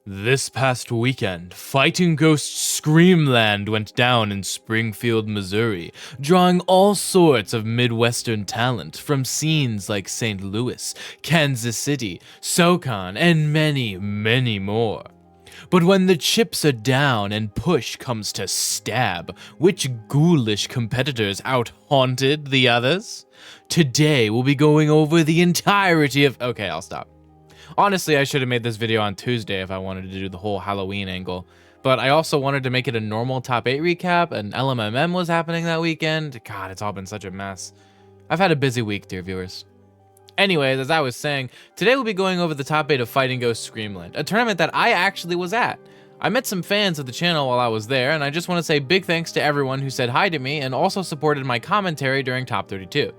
This past weekend, Fighting Ghost Screamland went down in Springfield, Missouri, drawing all sorts of Midwestern talent from scenes like St. Louis, Kansas City, SoCon, and many, many more. But when the chips are down and push comes to stab, which ghoulish competitors out-haunted the others? Today we'll be going over the entirety of— okay, I'll stop. Honestly, I should have made this video on Tuesday if I wanted to do the whole Halloween angle, but I also wanted to make it a normal top 8 recap, and LMMM was happening that weekend. God, it's all been such a mess. I've had a busy week, dear viewers. Anyways, as I was saying, today we'll be going over the top 8 of Fighting Ghost Screamland, a tournament that I actually was at. I met some fans of the channel while I was there, and I just want to say big thanks to everyone who said hi to me and also supported my commentary during Top 32.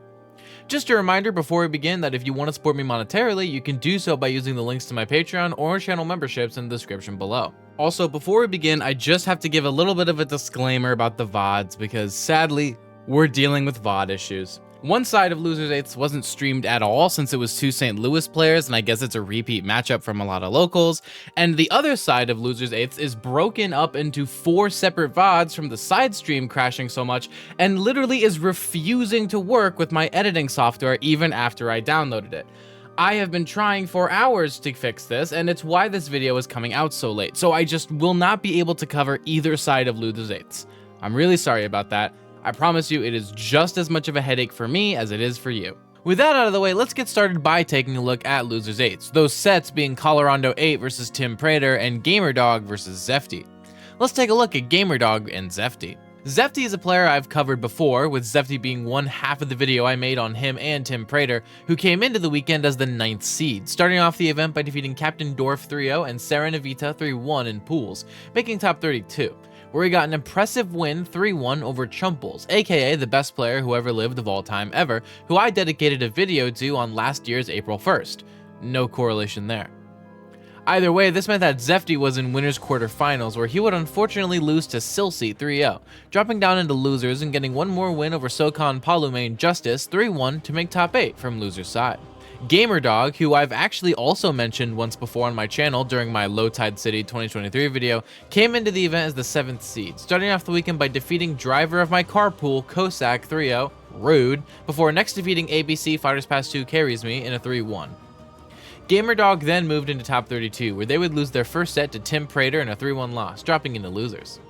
Just a reminder before we begin that if you want to support me monetarily, you can do so by using the links to my Patreon or channel memberships in the description below. Also, before we begin, I just have to give a little bit of a disclaimer about the Vods because sadly, we're dealing with VOD issues. One side of Losers 8 wasn't streamed at all since it was two St. Louis players, and I guess it's a repeat matchup from a lot of locals. And the other side of Losers 8 is broken up into 4 separate VODs from the side stream crashing so much, and literally is refusing to work with my editing software even after I downloaded it. I have been trying for hours to fix this, and it's why this video is coming out so late, so I just will not be able to cover either side of Losers 8. I'm really sorry about that. I promise you it is just as much of a headache for me as it is for you. With that out of the way, let's get started by taking a look at Losers 8, those sets being Colorondo 8 versus Tim Prater and Gamerdog versus Zefty. Let's take a look at Gamerdog and Zefty. Zefty is a player I've covered before, with Zefty being one half of the video I made on him and Tim Prater, who came into the weekend as the 9th seed, starting off the event by defeating Captain Dorf 3-0 and Serenavita 3-1 in pools, making top 32. Where he got an impressive win 3-1 over Chumples, aka the best player who ever lived of all time ever, who I dedicated a video to on last year's April 1st. No correlation there. Either way, this meant that Zefty was in winners quarterfinals, where he would unfortunately lose to Silsey 3-0, dropping down into losers and getting one more win over SoCon Palumain Justice 3-1 to make top 8 from losers side. Gamerdog, who I've actually also mentioned once before on my channel during my Low Tide City 2023 video, came into the event as the 7th seed, starting off the weekend by defeating driver of my carpool, Kosak 3-0, rude, before next defeating ABC Fighters Pass 2 Carries Me in a 3-1. Gamerdog then moved into top 32, where they would lose their first set to Tim Prater in a 3-1 loss, dropping into losers.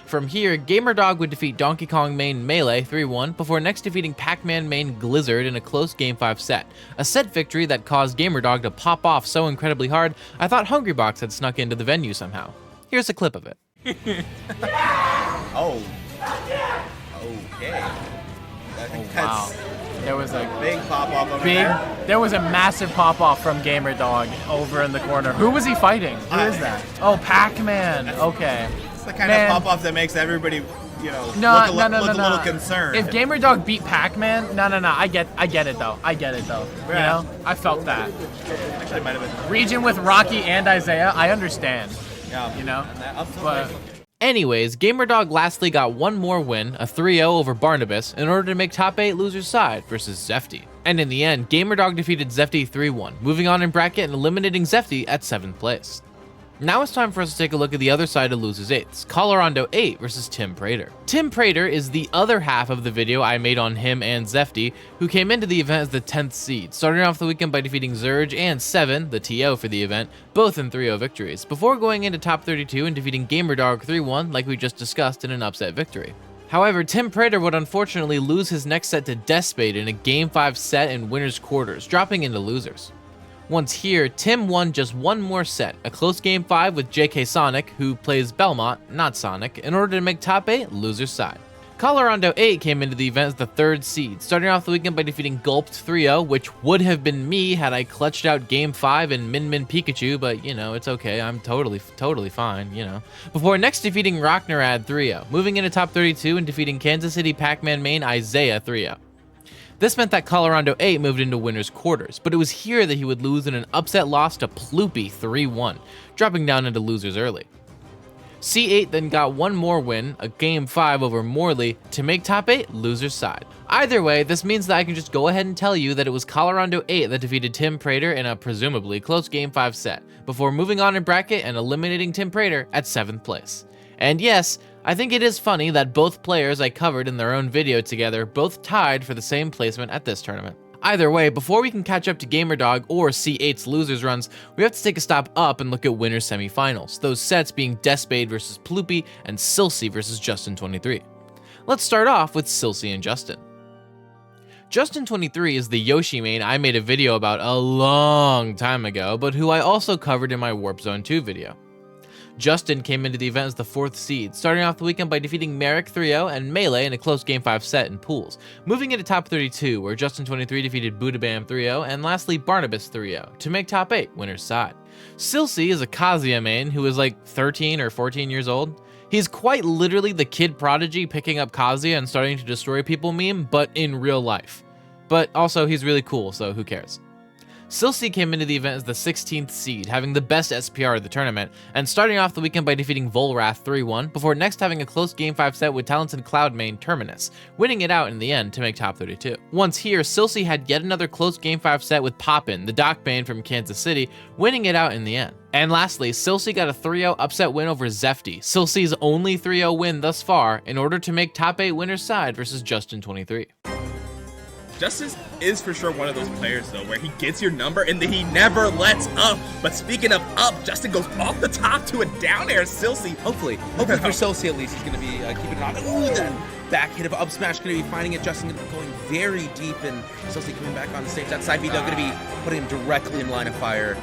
From here, Gamerdog would defeat Donkey Kong main Melee 3-1 before next defeating Pac-Man main Glizzard in a close Game 5 set, a set victory that caused Gamerdog to pop off so incredibly hard I thought Hungrybox had snuck into the venue somehow. Here's a clip of it. Oh. Okay. Wow. There was a big pop-off over there. There was a massive pop-off from Gamerdog over in the corner. Who was he fighting? Who is that? Oh, Pac-Man. Okay. It's the kind of pop-off that makes everybody, you know, look a little concerned. If Gamerdog beat Pac-Man, no. I get it though. Yeah. You know, I felt that. Actually, might have been Region with Rocky and Isaiah. I understand. Yeah. You know, but Anyways, Gamerdog lastly got one more win, a 3-0 over Barnabas, in order to make top 8 losers side versus Zefty. And in the end, Gamerdog defeated Zefty 3-1, moving on in bracket and eliminating Zefty at 7th place. Now it's time for us to take a look at the other side of Losers 8, Colorondo 8 versus Tim Prater. Tim Prater is the other half of the video I made on him and Zefty, who came into the event as the 10th seed, starting off the weekend by defeating Zurge and Seven, the TO for the event, both in 3-0 victories, before going into top 32 and defeating Gamerdog 3-1 like we just discussed in an upset victory. However, Tim Prater would unfortunately lose his next set to Spade in a Game 5 set in winners quarters, dropping into losers. Once here, Tim won just one more set, a close Game 5 with JK Sonic, who plays Belmont, not Sonic, in order to make top 8 losers side. Colorondo 8 came into the event as the 3rd seed, starting off the weekend by defeating Gulped 3-0, which would have been me had I clutched out Game 5 and Min Min Pikachu, but you know, it's okay, I'm totally fine, you know. Before next defeating Rocknerad 3-0, moving into top 32 and defeating Kansas City Pac-Man main Isaiah 3-0. This meant that Colorondo 8 moved into winners quarters, but it was here that he would lose in an upset loss to Ploopy 3-1, dropping down into losers early. C8 then got one more win, a Game 5 over Morley, to make top 8 loser's side. Either way, this means that I can just go ahead and tell you that it was Colorondo 8 that defeated Tim Prater in a presumably close Game 5 set, before moving on in bracket and eliminating Tim Prater at 7th place. And yes, I think it is funny that both players I covered in their own video together both tied for the same placement at this tournament. Either way, before we can catch up to GamerDog or C8's losers runs, we have to take a stop up and look at winners semifinals, those sets being Spade versus Ploy and Sily versus Justin23. Let's start off with Sily and Justin. Justin23 is the Yoshi main I made a video about a long time ago, but who I also covered in my Warp Zone 2 video. Justin came into the event as the 4th seed, starting off the weekend by defeating Merrick 3-0 and Melee in a close Game 5 set in pools, moving into top 32 where Justin23 defeated Budabam 3-0 and lastly Barnabas 3-0 to make top 8 winner's side. Sily is a Kazuya main who is like 13 or 14 years old. He's quite literally the kid prodigy picking up Kazuya and starting to destroy people meme, but in real life. But also he's really cool, so who cares. Sily came into the event as the 16th seed, having the best SPR of the tournament, and starting off the weekend by defeating Volrath 3-1, before next having a close Game 5 set with talented Cloud main Terminus, winning it out in the end to make top 32. Once here, Sily had yet another close Game 5 set with Poppin, the Doc main from Kansas City, winning it out in the end. And lastly, Sily got a 3-0 upset win over Zefty, Sily's only 3-0 win thus far, in order to make top 8 winner's side versus Justin23. Justin is for sure one of those players, though, where he gets your number and then he never lets up. But speaking of up, Justin goes off the top to a down air. Sily. Hopefully for Sily at least, he's going to be keeping it on. Ooh, that back hit of up smash going to be finding it. Justin going very deep, and Sily coming back on the stage. That side B going to be putting him directly in line of fire.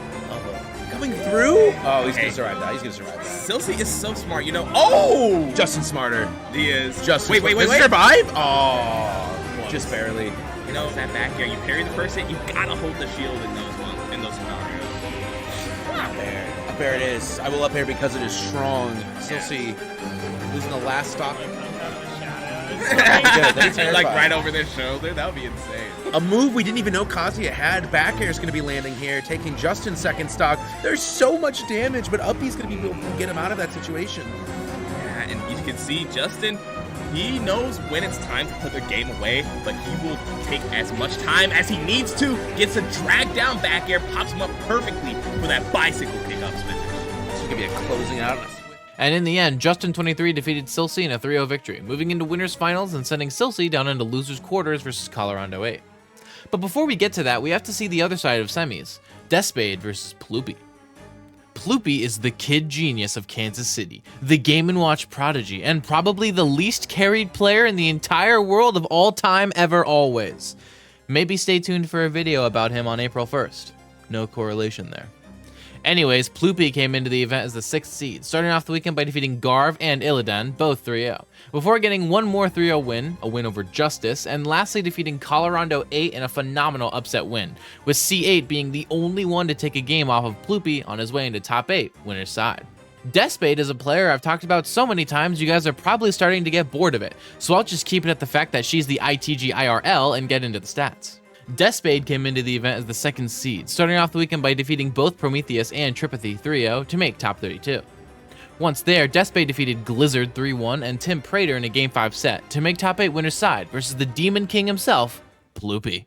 Coming through. Oh, he's going to survive that. He's going to survive that. Sily is so smart, you know. Oh! Justin's smarter. He is. Justin. Wait. Survive? Oh, just barely. You know, that back air, you parry the first hit, you gotta hold the shield in those scenarios. Up air it is. I will up air because it is strong. Sily losing the last stock. Like right over their shoulder, that would be insane. A move we didn't even know Kazuya had. Back air is going to be landing here, taking Justin's second stock. There's so much damage, but Uppy's going to be able to get him out of that situation. Yeah, and you can see Justin, he knows when it's time to put the game away, but he will take as much time as he needs to, gets a drag down back air, pops him up perfectly for that bicycle pickup finish. This is going to be a closing out. And in the end, Justin23 defeated Sily in a 3-0 victory, moving into winners finals and sending Sily down into losers quarters versus Colorondo 8. But before we get to that, we have to see the other side of semis, Spade versus Ploy. Ploy is the kid genius of Kansas City, the Game & Watch prodigy, and probably the least carried player in the entire world of all time ever always. Maybe stay tuned for a video about him on April 1st. No correlation there. Anyways, Ploy came into the event as the 6th seed, starting off the weekend by defeating Garv and Illidan, both 3-0, before getting one more 3-0 win, a win over Justice, and lastly defeating Colorondo 8 in a phenomenal upset win, with C8 being the only one to take a game off of Ploy on his way into top 8, winner's side. Spade is a player I've talked about so many times you guys are probably starting to get bored of it, so I'll just keep it at the fact that she's the ITG IRL and get into the stats. Spade came into the event as the 2nd seed, starting off the weekend by defeating both Prometheus and Tripathy 3-0 to make top 32. Once there, Spade defeated Glizzard 3-1 and Tim Prater in a Game 5 set to make top 8 winner's side versus the Demon King himself, Ploy.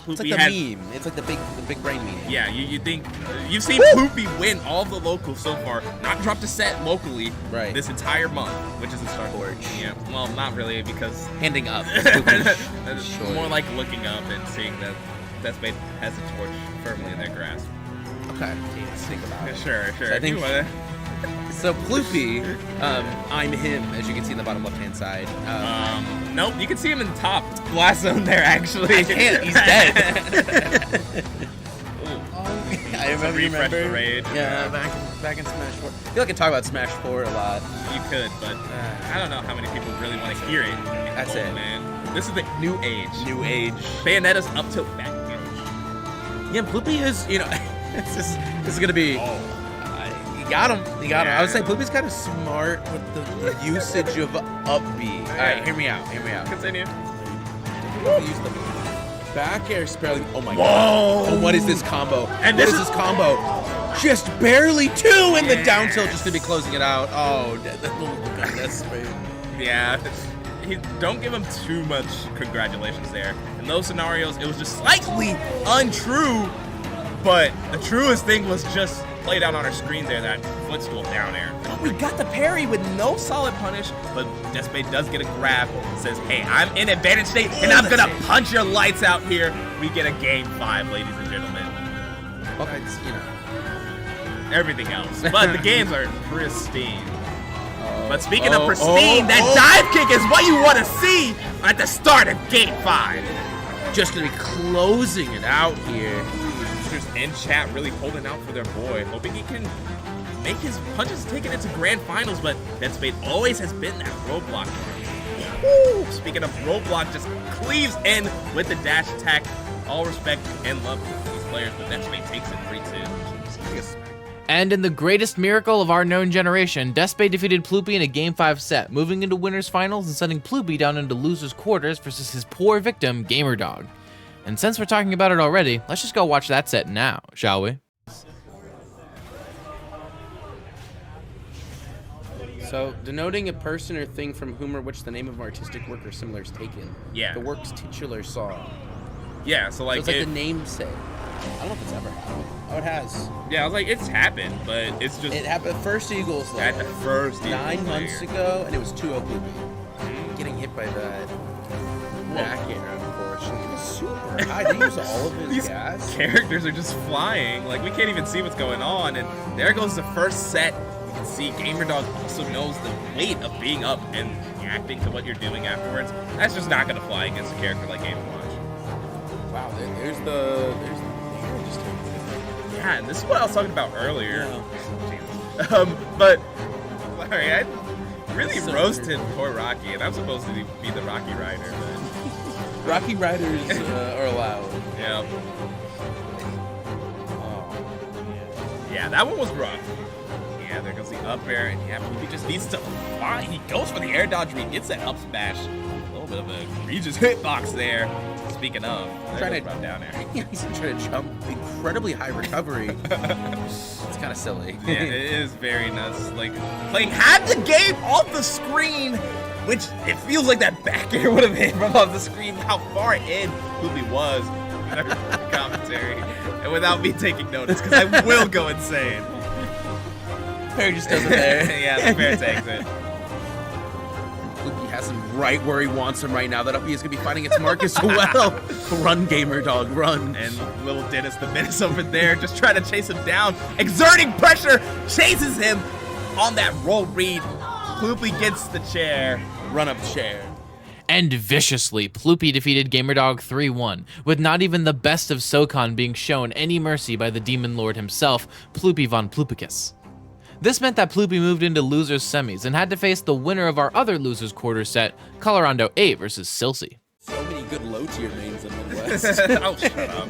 It's like the meme. It's like the big brain meme. Yeah, you think you've seen Ploy win all the locals so far, not dropped a set locally this entire month, which is a start board. Yeah, well, not really because handing up. Sure. More like looking up and seeing that Spade has a torch firmly in their grasp. Okay, let's think about it. Sure. So I think so. Ploy, I'm him, as you can see in the bottom left-hand side. Nope, you can see him in the top blast zone there, actually. I can't, he's dead. I remember. The raid. Yeah, back in Smash 4. I feel like I talk about Smash 4 a lot. You could, but I don't know how many people really want to hear it. That's it. Man. This is the new age. New age. Bayonetta's up tilt back. Yeah, Ploy is, this is going to be... You got him. Yeah. I would say Ploy's kind of smart with the usage of up B. All right, hear me out. Continue. Use the back air spelling. Oh my god. Oh, what is this combo? And what is this combo? Just barely 2 in the down tilt just to be closing it out. Oh, look at that Spade. Yeah. Don't give him too much congratulations there. In those scenarios, it was just slightly untrue, but the truest thing was just played out on our screen there, that footstool down air. We got the parry with no solid punish, but Spade does get a grab. Says, hey, I'm in advantage state, and I'm gonna punch your lights out here. We get a game 5, ladies and gentlemen. Well, it's, you know, everything else. But the games are pristine. But speaking of pristine, that dive kick is what you want to see at the start of game 5. Just gonna be closing it out here. Users in chat really holding out for their boy, hoping he can make his punches taken into grand finals, but Spade always has been that roadblock. Woo! Speaking of roadblock, just cleaves in with the dash attack. All respect and love to these players, but Spade takes it 3-2. And in the greatest miracle of our known generation, Spade defeated Ploopy in a Game 5 set, moving into winners finals and sending Ploopy down into losers quarters versus his poor victim, GamerDog. And since we're talking about it already, let's just go watch that set now, shall we? So, denoting a person or thing from whom or which the name of an artistic work or similar is taken. Yeah. The work's titular song. Yeah, so like it's like the namesake. I don't know if it's ever happened. Oh, it has. Yeah, I was like, it's happened, but it's just... It happened first Eagles, though. At the first Eagles 9 months ago, and it was 2-0 Ploopy. Getting hit by that back air, unfortunately. It was super high. They use all of his These gas. characters are just flying. Like, we can't even see what's going on, and there goes the first set. You can see GamerDog also knows the weight of being up and reacting to what you're doing afterwards. That's just not going to fly against a character like Game & Watch. Wow, there's the Yeah, and this is what I was talking about earlier. Yeah. But sorry, I really roasted poor Rocky, and I'm supposed to be the Rocky Rider. But... Rocky Riders are allowed. Yeah. Oh. Yeah, that one was rough. Yeah, there goes the up air, and yeah, he just needs to fly. He goes for the air dodge, but he gets that up smash. A little bit of a egregious hitbox there. Speaking of, trying to down there. He's trying to jump incredibly high recovery. It's kind of silly. Yeah, it is very nuts. Like playing half the game off the screen, which it feels like that back air would have hit from off the screen. How far in Ploopy was commentary, and without me taking notice, because I will go insane. Perry just does it there. Yeah, the fair takes it. Ploopy has him right where he wants him right now. That up B is going to be fighting its mark as well. Run, GamerDog, run. And little Dennis the Menace over there just trying to chase him down. Exerting pressure, chases him on that roll read. Ploopy gets the chair. Run up chair. And viciously, Ploopy defeated GamerDog 3-1, with not even the best of SoCon being shown any mercy by the Demon Lord himself, Ploopy von Ploopicus. This meant that Ploopy moved into losers semis and had to face the winner of our other losers quarter set, Colorondo 8 versus Sily. So many good low tier names in the West. Oh, shut up.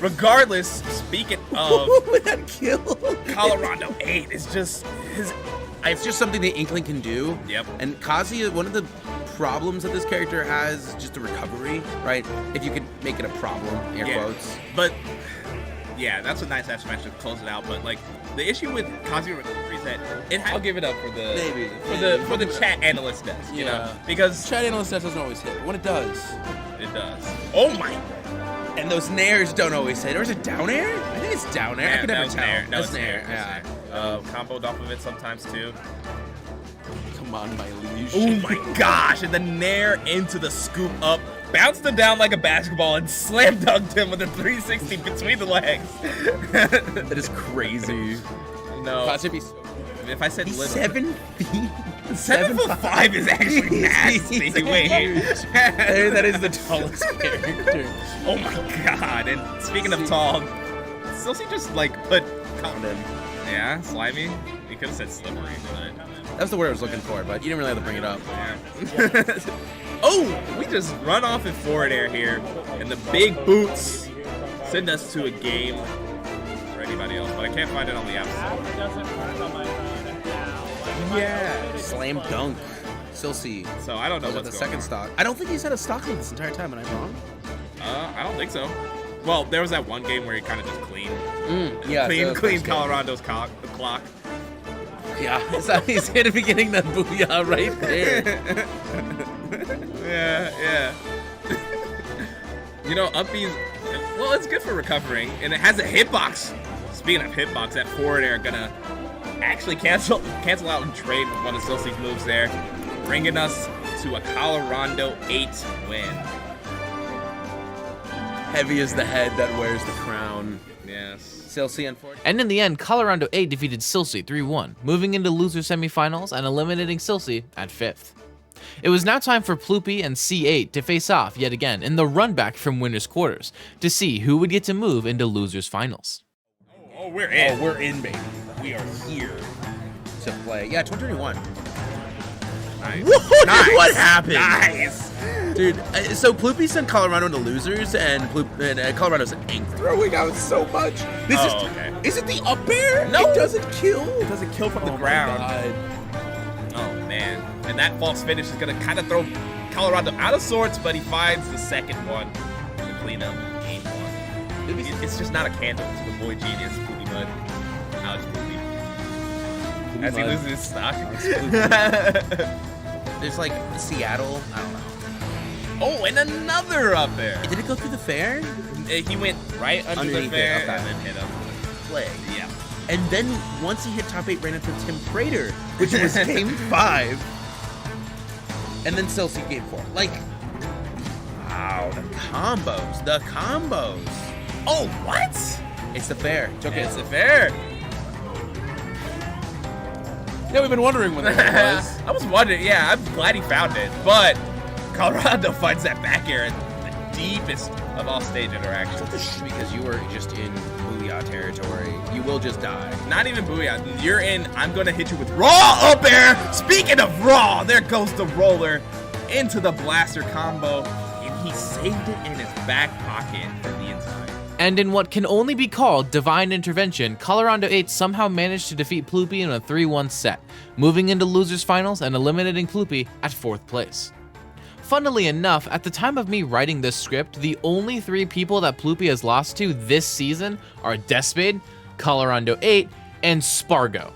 Regardless, speaking of That kill. Colorondo 8 is just his. It's just something the Inkling can do. Yep. And Kazuya, one of the problems that this character has is just the recovery, right? If you could make it a problem, air quotes. But yeah, that's a nice F smash to close it out. But like the issue with Kazuya recovery is that I'll give it up for the chat analyst desk, you know, because chat analyst desk doesn't always hit. But when it does, it does. Oh my! And those nairs don't always hit. Or is it down air? I think it's down air. Yeah, I can never tell. That was nair. Yeah. Comboed off of it sometimes too. Come on, my liege. Oh my gosh! And the nair into the scoop up. Bounced him down like a basketball and slam dunked him with a 360 between the legs. That is crazy. No. If I said He's little. 7 feet. 7'5" is actually nasty. Wait. That is the tallest character. Oh my god. And speaking of tall, Sily just like put Condom. Yeah, slimy. You could have said slippery, but that's the word I was looking for, but you didn't really have to bring it up. Yeah. Oh, we just run off in forward air here, and the big boots send us to a game for anybody else, but I can't find it on the app. Yeah, slam dunk. Sily. So I don't know what's the going second on. stock. I don't think he's had a stock lead this entire time, am I wrong? I don't think so. Well, there was that one game where he kind of just cleaned. Yeah, Clean Colorondo's clock. Yeah, so he's gonna be getting that booyah right there. Yeah. You know, up B's, well, it's good for recovering, and it has a hitbox. Speaking of hitbox, that forward air gonna actually cancel out and trade with one of Silsy's moves there, bringing us to a Colorondo 8 win. Heavy is the head that wears the crown. Yes. Silsy, unfortunately. And in the end, Colorondo 8 defeated Silsy 3-1, moving into loser semifinals and eliminating Silsy at 5th. It was now time for Ploopy and C8 to face off yet again in the run back from winners quarters to see who would get to move into losers finals. Oh, we're in. Oh, we're in, baby. We are here to play. Yeah, 2021. Nice. Whoa, Nice. what happened? Nice. Dude, so Ploopy sent Colorado into losers, and Colorado sent Ink throwing out so much. This is okay. Is it the up air? No. It doesn't kill. It doesn't kill from the Oh my ground. God. Oh, man. And that false finish is going to kind of throw Colorondo out of sorts, but he finds the second one to clean up game 1. It's just not a candle to the boy genius, Poopy Mud. Alex Poopy. As he Mud. loses his stock. There's like Seattle. I don't know. Oh, and another up there. Did it go through the fair? He went right under the Underneath it, fair okay. and then hit him. Play. Yeah. And then once he hit top 8, ran into Tim Prater, which was game 5. And then Silsy game 4. Like, wow, the combos. Oh, what? It's the fair. It's okay. It's a fair. Yeah, we've been wondering when that was. I was wondering, yeah, I'm glad he found it. But Colorado finds that back air in the deepest of all stage interactions. Because you were just in Booyah territory. You will just die. Not even Booyah. You're in, I'm going to hit you with raw up air. Speaking of raw, there goes the roller into the blaster combo. And he saved it in his back pocket for the inside. And in what can only be called divine intervention, Colorondo 8 somehow managed to defeat Ploopy in a 3-1 set, moving into losers finals and eliminating Ploopy at 4th place. Funnily enough, at the time of me writing this script, the only 3 people that Ploopy has lost to this season are Spade, Colorondo 8, and Spargo.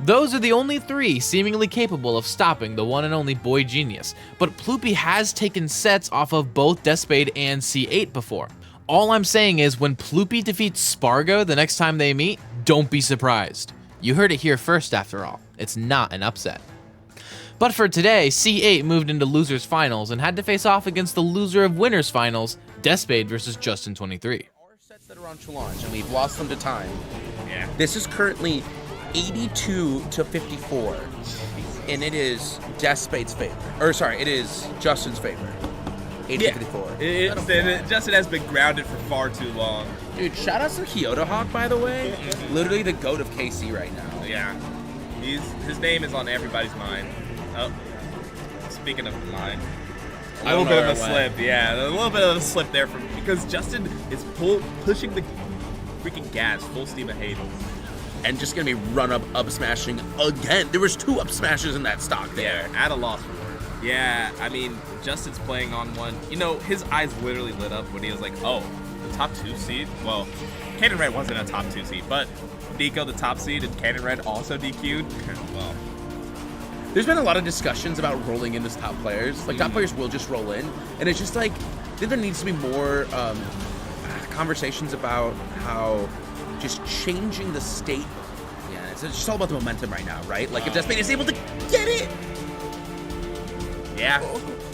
Those are the only 3 seemingly capable of stopping the one and only boy genius, but Ploopy has taken sets off of both Spade and C8 before. All I'm saying is when Ploopy defeats Spargo the next time they meet, don't be surprised. You heard it here first after all. It's not an upset. But for today, C8 moved into losers finals and had to face off against the loser of winners finals, Spade versus Justin23. Our sets that are on challenge, and we've lost them to time. Yeah. This is currently 82 to 54, and it is Spade's favor. Or sorry, it is Justin's favor. 80 to 54. Justin has been grounded for far too long. Dude, shout out to Kyoto Hawk, by the way. Literally the GOAT of KC right now. Yeah. His name is on everybody's mind. Oh. Speaking of mind. A little bit of a slip, yeah. A little bit of a slip there because Justin is pushing the freaking gas full steam ahead. And just gonna be run up smashing again. There was 2 up smashes in that stock there. Yeah, at a loss for words. Yeah, I mean, Justin's playing on one. You know, his eyes literally lit up when he was like, oh, the top 2 seed? Well, Cannon Red wasn't a top 2 seed, but Nico, the top seed, and Cannon Red also DQ'd. Well, there's been a lot of discussions about rolling in as top players. Like, top players will just roll in. And it's just like, I think there needs to be more conversations about how just changing the state. Yeah, it's just all about the momentum right now, right? Like, if Spade is able to get it. yeah.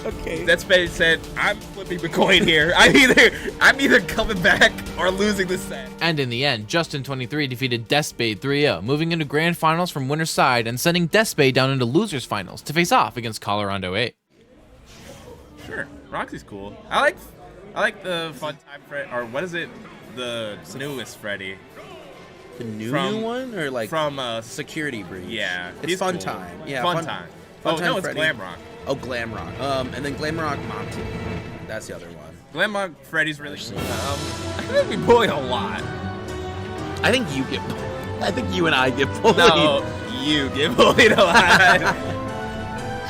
Okay. That Spade said, I'm flipping the coin here. I'm either coming back or losing the set. And in the end, Justin23 defeated Spade 3-0, moving into grand finals from winner's side and sending Spade down into losers finals to face off against Colorondo 8. Sure, Roxy's cool. I like the fun time Freddy, or what is it? The newest Freddy. The new one? Or like from Security Breach? Yeah. It's he's fun cool. time. Yeah, Fun time. Fun Oh, time no, it's Freddy. Glamrock. Oh, Glamrock. And then Glamrock Monty. That's the other one. Glamrock Freddy's really cool. I think we bully a lot. I think you and I get bullied. No, you get bullied a lot.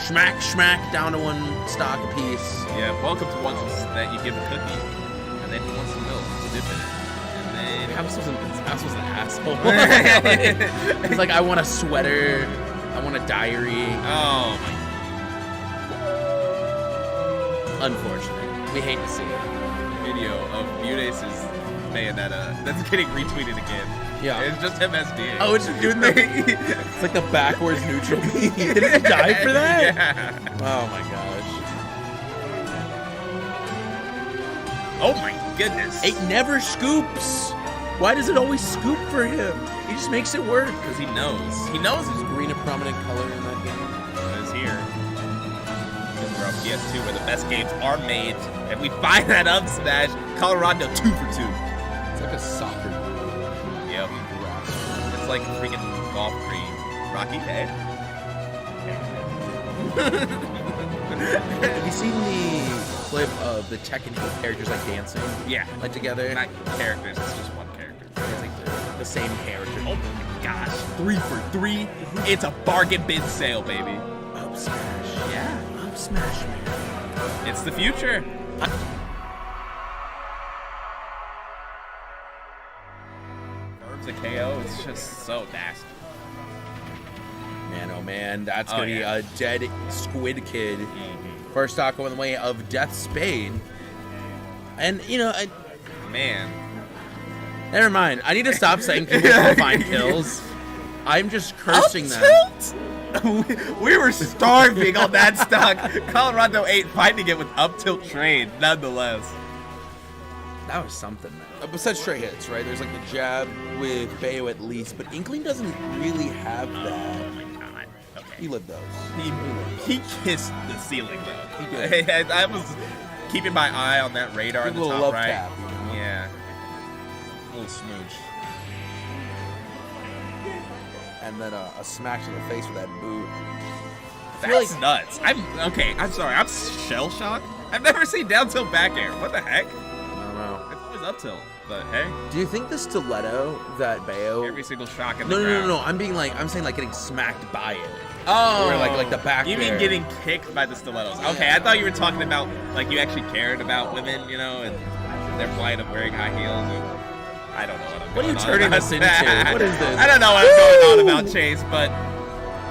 Schmack, down to 1 stock apiece. Yeah, welcome to ones that you give a cookie, and then he wants some milk. dipping. And then House was an asshole. He's like, I want a sweater. I want a diary. oh my Unfortunate. We hate to see it. video of Budace's Bayonetta that's getting retweeted again. Yeah. It's just him SDing. Oh, it's just doing the. It's like the backwards neutral. Did he die for that? Yeah. Oh my gosh. Oh my goodness. It never scoops. Why does it always scoop for him? He just makes it work. Because he knows. He knows it's Green a prominent color in that game. is here. Because we're on PS2 where the best games are made. And we find that up smash. Colorondo 2 for 2. It's like a soccer ball. Yep. It's like freaking golf green. Rocky Head. Have you seen the clip of the Tekken 8 characters like dancing? Yeah. Like together? Not characters, it's just one character. It's like the same character. Oh my gosh. 3 for 3. It's a bargain bin sale, baby. Up smash. Yeah. Up smash, man. It's the future. Herbs a KO. It's just so nasty. Man, oh man, that's Oh, gonna yeah. be a dead Squid Kid. First stock on the way of Death Spade. And, you know, Man. never mind. I need to stop saying people can find kills. I'm just cursing them. We were starving on that stock. Colorondo 8 finding it with up tilt trade, nonetheless. That was something, man. Besides straight hits, right? There's like the jab with Bayo at least, but Inkling doesn't really have that. Oh my god. Okay. He lived those. He kissed the ceiling though. He did. I was keeping my eye on that radar in A the little top love right. tap, you know? Yeah. A little smooch. And then a smack to the face with that boot. That's nuts. I'm sorry. I'm shell shocked. I've never seen down tilt back air. What the heck? I don't know. It's always up tilt. But hey, Do you think the stiletto that Bayo... every single shock in the No, ground. no. I'm saying like getting smacked by it. Oh, Or like the back You mean air. getting kicked by the stilettos? Okay, I thought you were talking about like you actually cared about women, you know, and their plight of wearing high heels. And I don't know what I'm. What are you going on turning about. this into? What is this? I don't know what I'm going on about, Chase, but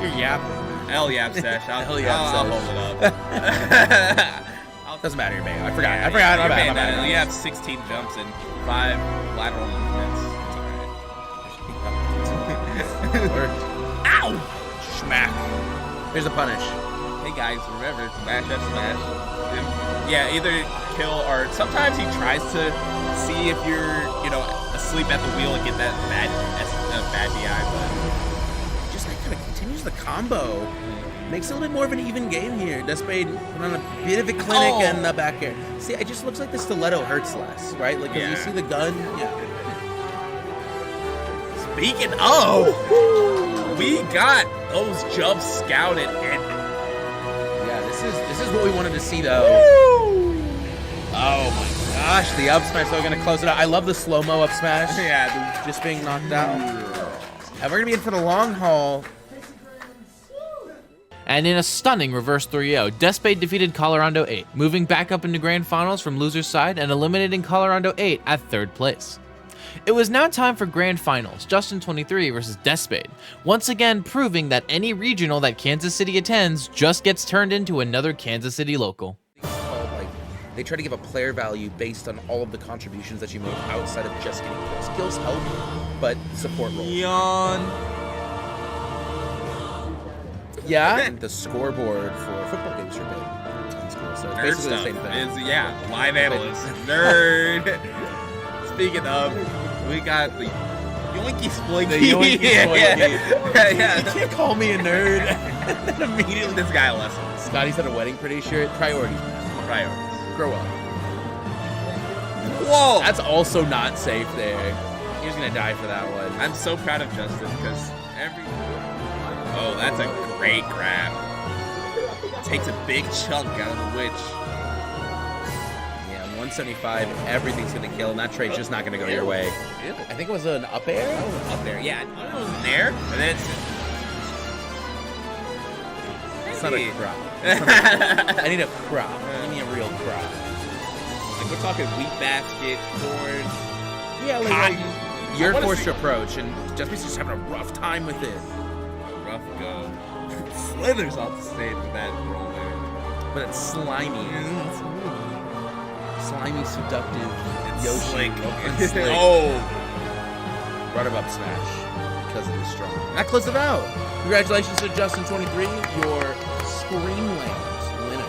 You're yapping. L Yap Sesh. I'll L-Yap hold Sesh. it up. Doesn't matter, Bayo. I forgot. Yeah, my bad. You have 16 jumps and 5 lateral movements. It's alright. Ow! Smack. Here's a punish. Hey guys, remember, smash up smash. Yeah, either kill or sometimes he tries to see if you're, you know, asleep at the wheel and get that bad DI, but Just like kind of continues the combo. Makes it a little bit more of an even game here. Despade put on a bit of a clinic and the back air. See, it just looks like the stiletto hurts less, right? Like, 'cause you see the gun. Yeah. speaking of, we got those jumps scouted and Yeah, this is what we wanted to see though. Oh my gosh, the up smash though gonna close it out. I love the slow-mo up smash. yeah, Just being knocked out. And we're gonna be in for the long haul. And in a stunning reverse 3-0, Despade defeated Colorondo 8, moving back up into Grand Finals from loser's side and eliminating Colorondo 8 at 3rd place. It was now time for Grand Finals, Justin 23 versus Despade, once again proving that any regional that Kansas City attends just gets turned into another Kansas City local. They try to give a player value based on all of the contributions that you make outside of just getting kills. Skills help, but support roles. yawn. Yeah. The scoreboard for football games are big in school, so it's Nerd basically the stuff same thing. is live analyst nerd. Speaking of, we got the yoinky splinky. The yoinky splinky. yeah. You can't call me a nerd. And then immediately, This guy a lesson. Scotty's at a wedding, pretty sure. Priorities. Priorities. Grow up. Whoa! That's also not safe there. He's gonna die for that one. I'm so proud of Justin because Oh, that's a great grab. Takes a big chunk out of the witch. Yeah, 175. Everything's gonna kill, and that trade's just not gonna go your way. I think it was an up air. Up there, yeah. It was in there, and then It's not a crop. I need a crop. I need a real crop. Like we're talking wheat basket, corn, Yeah, like Cotton. you're I wanna forced see- to approach, and Just just having a rough time with it. Rough go. Slithers off the stage with that roll there. But it's slimy. Slimy, seductive. It's Yoshi. slick. And slick. Oh. Right above Smash because it is strong. That closes it out. Congratulations to Justin23, your Screamland winner.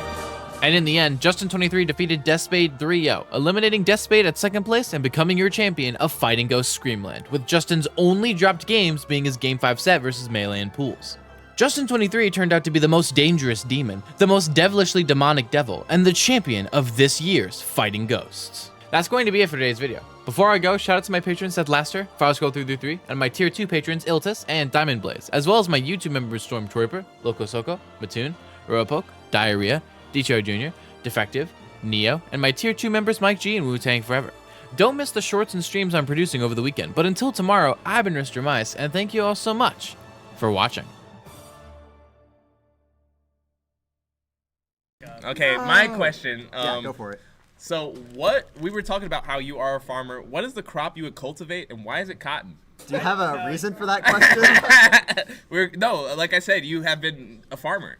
And in the end, Justin23 defeated Spade 3-0, eliminating Spade at second place and becoming your champion of Fighting Ghost Screamland, with Justin's only dropped games being his Game 5 set versus Melee and Pools. Justin23 turned out to be the most dangerous demon, the most devilishly demonic devil, and the champion of this year's Fighting Ghosts. That's going to be it for today's video. Before I go, shout out to my patrons Seth Laster, Faroscroll333, and my tier 2 patrons Iltis and Diamond Blaze, as well as my YouTube members Stormtrooper, Loco Soco, Mattoon, Ropoke, Diarrhea, Dicho Jr., Defective, Neo, and my tier 2 members Mike G and Wu-Tang Forever. Don't miss the shorts and streams I'm producing over the weekend, but until tomorrow, I've been RisterMice, and thank you all so much for watching. Okay, my question. Yeah, go for it. So what we were talking about how you are a farmer. What is the crop you would cultivate, and why is it cotton? Do you have a reason for that question? No, like I said, you have been a farmer.